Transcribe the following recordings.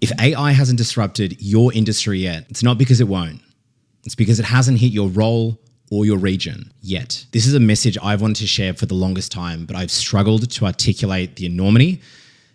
If AI hasn't disrupted your industry yet, it's not because it won't. It's because it hasn't hit your role or your region yet. This is a message I've wanted to share for the longest time, but I've struggled to articulate the enormity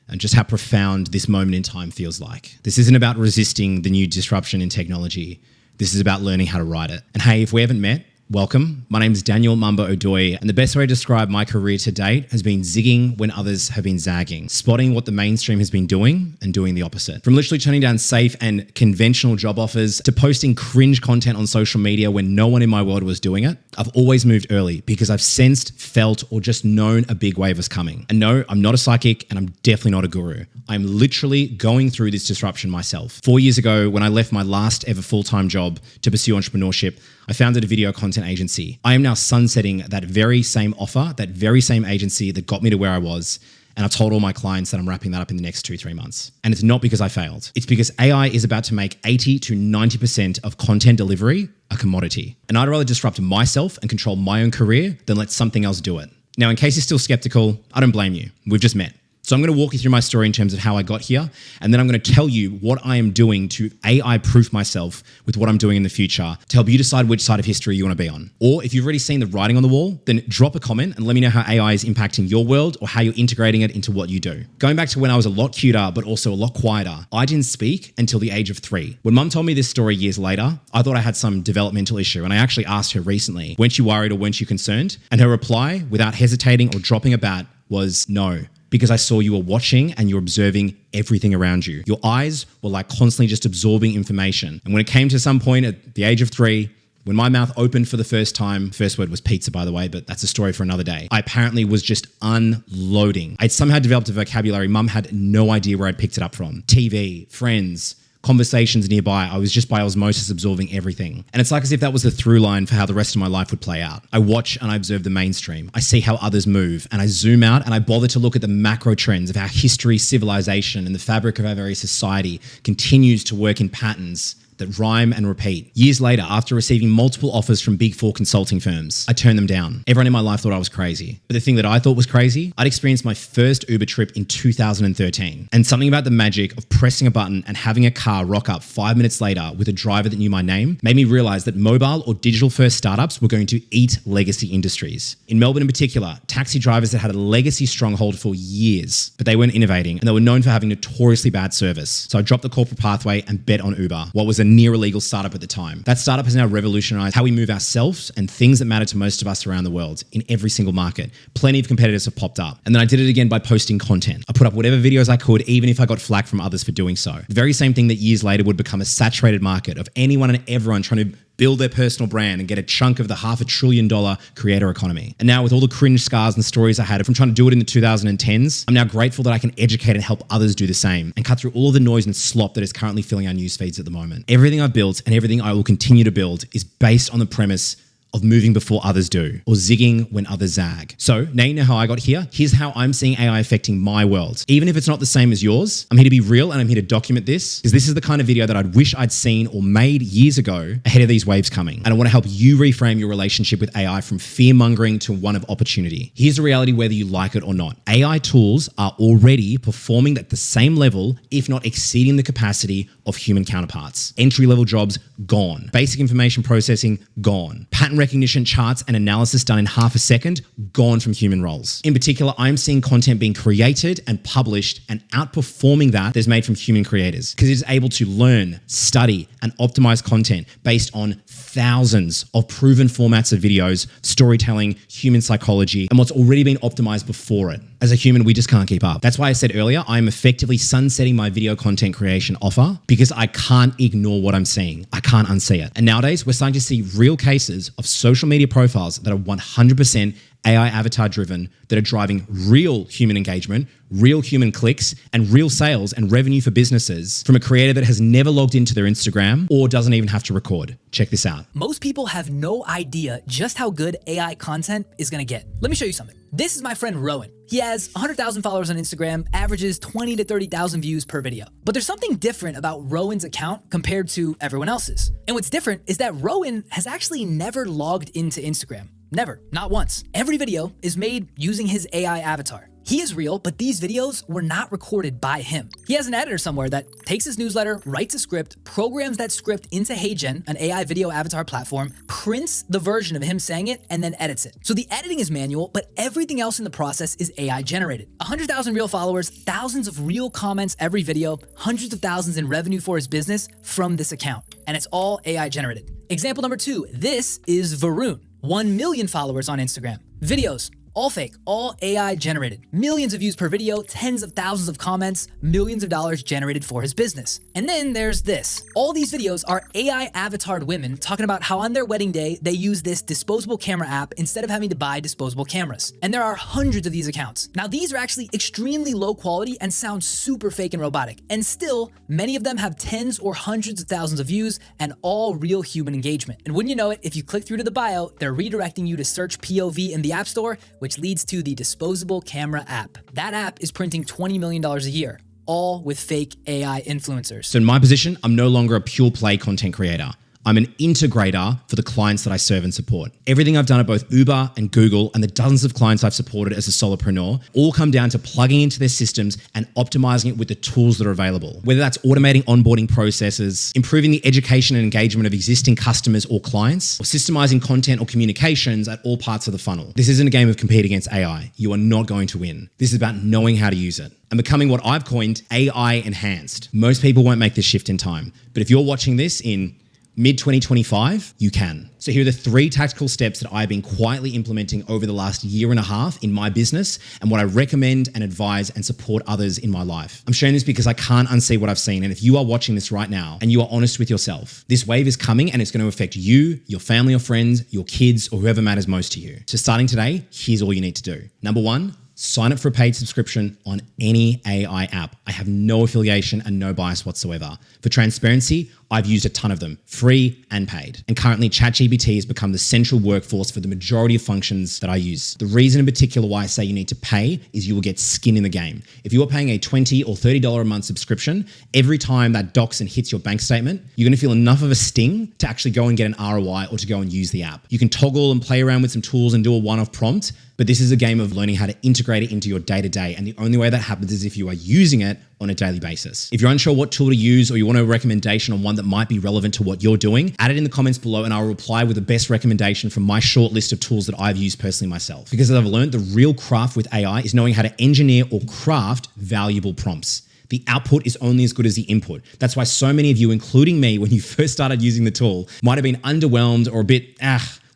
and just how profound this moment in time feels like. This isn't about resisting the new disruption in technology. This is about learning how to ride it. And hey, if we haven't met, welcome. My name is Daniel Mamba Odoy, and the best way to describe my career to date has been zigging when others have been zagging, spotting what the mainstream has been doing and doing the opposite. From literally turning down safe and conventional job offers to posting cringe content on social media when no one in my world was doing it, I've always moved early because I've sensed, felt, or just known a big wave was coming. And no, I'm not a psychic and I'm definitely not a guru. I'm literally going through this disruption myself. 4 years ago, when I left my last ever full-time job to pursue entrepreneurship, I founded a video content agency. I am now sunsetting that very same offer, that very same agency that got me to where I was. And I told all my clients that I'm wrapping that up in the next 2-3 months. And it's not because I failed. It's because AI is about to make 80 to 90% of content delivery a commodity. And I'd rather disrupt myself and control my own career than let something else do it. Now, in case you're still skeptical, I don't blame you. We've just met. So I'm going to walk you through my story in terms of how I got here, and then I'm going to tell you what I am doing to AI-proof myself with what I'm doing in the future to help you decide which side of history you want to be on. Or if you've already seen the writing on the wall, then drop a comment and let me know how AI is impacting your world or how you're integrating it into what you do. Going back to when I was a lot cuter, but also a lot quieter, I didn't speak until the age of 3. When mum told me this story years later, I thought I had some developmental issue, and I actually asked her recently, weren't you worried or weren't you concerned? And her reply, without hesitating or dropping a bat, was no. Because I saw you were watching and you're observing everything around you. Your eyes were like constantly just absorbing information. And when it came to some point at the age of 3, when my mouth opened for the first time, first word was pizza, by the way, but that's a story for another day. I apparently was just unloading. I'd somehow developed a vocabulary mum had no idea where I'd picked it up from. TV, friends, conversations nearby. I was just by osmosis absorbing everything. And it's like as if that was the through line for how the rest of my life would play out. I watch and I observe the mainstream. I see how others move and I zoom out and I bother to look at the macro trends of how history, civilization, and the fabric of our very society continues to work in patterns that rhyme and repeat. Years later, after receiving multiple offers from Big 4 consulting firms, I turned them down. Everyone in my life thought I was crazy. But the thing that I thought was crazy, I'd experienced my first Uber trip in 2013. And something about the magic of pressing a button and having a car rock up 5 minutes later with a driver that knew my name made me realize that mobile or digital first startups were going to eat legacy industries. In Melbourne in particular, taxi drivers that had a legacy stronghold for years, but they weren't innovating and they were known for having notoriously bad service. So I dropped the corporate pathway and bet on Uber, what was a near illegal startup at the time. That startup has now revolutionized how we move ourselves and things that matter to most of us around the world in every single market. Plenty of competitors have popped up. And then I did it again by posting content. I put up whatever videos I could, even if I got flack from others for doing so. The very same thing that years later would become a saturated market of anyone and everyone trying to build their personal brand and get a chunk of the $500 billion creator economy. And now with all the cringe scars and stories I had from trying to do it in the 2010s, I'm now grateful that I can educate and help others do the same and cut through all of the noise and slop that is currently filling our news feeds at the moment. Everything I've built and everything I will continue to build is based on the premise of moving before others do, or zigging when others zag. So now you know how I got here. Here's how I'm seeing AI affecting my world. Even if it's not the same as yours, I'm here to be real and I'm here to document this because this is the kind of video that I'd wish I'd seen or made years ago ahead of these waves coming. And I want to help you reframe your relationship with AI from fear-mongering to one of opportunity. Here's the reality whether you like it or not. AI tools are already performing at the same level, if not exceeding the capacity of human counterparts. Entry-level jobs, gone. Basic information processing, gone. Pattern recognition, charts, and analysis done in half a second, gone from human roles. In particular, I'm seeing content being created and published and outperforming that is made from human creators because it is able to learn, study, and optimize content based on thousands of proven formats of videos, storytelling, human psychology, and what's already been optimized before it. As a human, we just can't keep up. That's why I said earlier, I'm effectively sunsetting my video content creation offer because I can't ignore what I'm seeing. I can't unsee it. And nowadays, we're starting to see real cases of social media profiles that are 100% AI avatar driven that are driving real human engagement, real human clicks, and real sales and revenue for businesses from a creator that has never logged into their Instagram or doesn't even have to record. Check this out. Most people have no idea just how good AI content is gonna get. Let me show you something. This is my friend Rowan. He has 100,000 followers on Instagram, averages 20 to 30,000 views per video. But there's something different about Rowan's account compared to everyone else's. And what's different is that Rowan has actually never logged into Instagram. Never, not once. Every video is made using his AI avatar. He is real, but these videos were not recorded by him. He has an editor somewhere that takes his newsletter, writes a script, programs that script into HeyGen, an AI video avatar platform, prints the version of him saying it, and then edits it. So the editing is manual, but everything else in the process is AI generated. 100,000 real followers, thousands of real comments every video, hundreds of thousands in revenue for his business from this account. And it's all AI generated. Example number 2, this is Varun, 1 million followers on Instagram. Videos, all fake, all AI generated. Millions of views per video, tens of thousands of comments, millions of dollars generated for his business. And then there's this. All these videos are AI avatared women talking about how on their wedding day, they use this disposable camera app instead of having to buy disposable cameras. And there are hundreds of these accounts. Now, these are actually extremely low quality and sound super fake and robotic. And still, many of them have tens or hundreds of thousands of views and all real human engagement. And wouldn't you know it, if you click through to the bio, they're redirecting you to search POV in the App Store, which leads to the disposable camera app. That app is printing $20 million a year, all with fake AI influencers. So in my position, I'm no longer a pure play content creator. I'm an integrator for the clients that I serve and support. Everything I've done at both Uber and Google and the dozens of clients I've supported as a solopreneur all come down to plugging into their systems and optimizing it with the tools that are available. Whether that's automating onboarding processes, improving the education and engagement of existing customers or clients, or systemizing content or communications at all parts of the funnel. This isn't a game of compete against AI. You are not going to win. This is about knowing how to use it and becoming what I've coined AI enhanced. Most people won't make this shift in time, but if you're watching this in mid-2025, you can. So here are the 3 tactical steps that I've been quietly implementing over the last year and a half in my business and what I recommend and advise and support others in my life. I'm sharing this because I can't unsee what I've seen. And if you are watching this right now and you are honest with yourself, this wave is coming and it's going to affect you, your family or friends, your kids, or whoever matters most to you. So starting today, here's all you need to do. Number 1, sign up for a paid subscription on any AI app. I have no affiliation and no bias whatsoever. For transparency, I've used a ton of them, free and paid. And currently, ChatGPT has become the central workforce for the majority of functions that I use. The reason in particular why I say you need to pay is you will get skin in the game. If you are paying a $20 or $30 a month subscription, every time that docks and hits your bank statement, you're gonna feel enough of a sting to actually go and get an ROI or to go and use the app. You can toggle and play around with some tools and do a one-off prompt, but this is a game of learning how to integrate it into your day-to-day. And the only way that happens is if you are using it on a daily basis. If you're unsure what tool to use or you want a recommendation on one that might be relevant to what you're doing, add it in the comments below and I'll reply with the best recommendation from my short list of tools that I've used personally myself. Because as I've learned, the real craft with AI is knowing how to engineer or craft valuable prompts. The output is only as good as the input. That's why so many of you, including me, when you first started using the tool, might have been underwhelmed or a bit,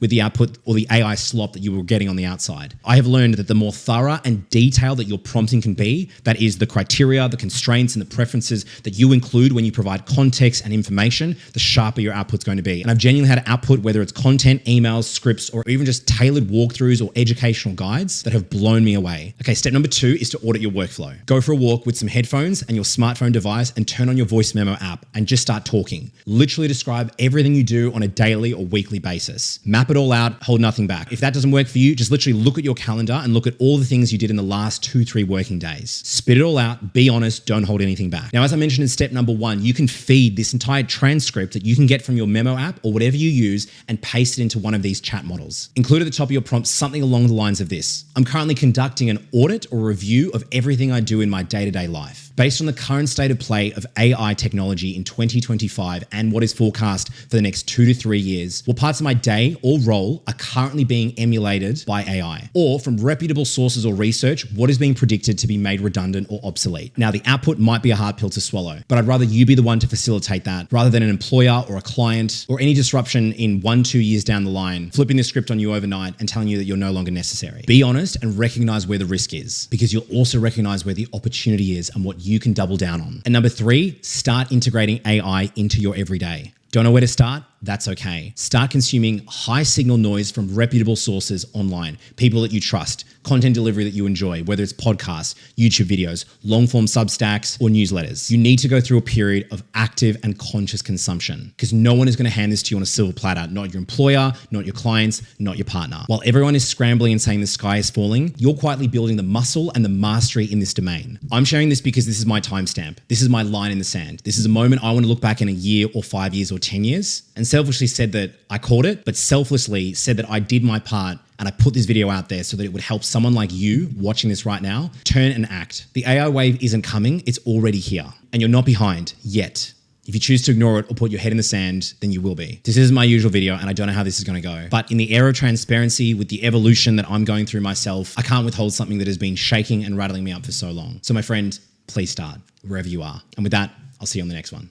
with the output or the AI slop that you were getting on the outside. I have learned that the more thorough and detailed that your prompting can be, that is the criteria, the constraints, and the preferences that you include when you provide context and information, the sharper your output's going to be. And I've genuinely had output, whether it's content, emails, scripts, or even just tailored walkthroughs or educational guides that have blown me away. Okay, step number 2 is to audit your workflow. Go for a walk with some headphones and your smartphone device and turn on your voice memo app and just start talking. Literally describe everything you do on a daily or weekly basis. Map it all out, hold nothing back. If that doesn't work for you, just literally look at your calendar and look at all the things you did in the last 2-3 working days. Spit it all out, be honest, don't hold anything back. Now, as I mentioned in step number 1, you can feed this entire transcript that you can get from your memo app or whatever you use and paste it into one of these chat models. Include at the top of your prompt something along the lines of this. I'm currently conducting an audit or review of everything I do in my day-to-day life. Based on the current state of play of AI technology in 2025 and what is forecast for the next 2 to 3 years, what parts of my day or role are currently being emulated by AI? Or from reputable sources or research, what is being predicted to be made redundant or obsolete? Now, the output might be a hard pill to swallow, but I'd rather you be the one to facilitate that rather than an employer or a client or any disruption in 1-2 years down the line, flipping the script on you overnight and telling you that you're no longer necessary. Be honest and recognize where the risk is, because you'll also recognize where the opportunity is and what you can double down on. And number 3, start integrating AI into your everyday. Don't know where to start? That's okay. Start consuming high signal noise from reputable sources online, people that you trust, content delivery that you enjoy, whether it's podcasts, YouTube videos, long form Substacks, or newsletters. You need to go through a period of active and conscious consumption because no one is going to hand this to you on a silver platter, not your employer, not your clients, not your partner. While everyone is scrambling and saying the sky is falling, you're quietly building the muscle and the mastery in this domain. I'm sharing this because this is my timestamp. This is my line in the sand. This is a moment I want to look back in a year or 5 years or 10 years and selfishly said that I caught it, but selflessly said that I did my part and I put this video out there so that it would help someone like you watching this right now turn and act. The AI wave isn't coming, it's already here. And you're not behind yet. If you choose to ignore it or put your head in the sand, then you will be. This is my usual video and I don't know how this is going to go. But in the era of transparency, with the evolution that I'm going through myself, I can't withhold something that has been shaking and rattling me up for so long. So my friend, please start wherever you are. And with that, I'll see you on the next one.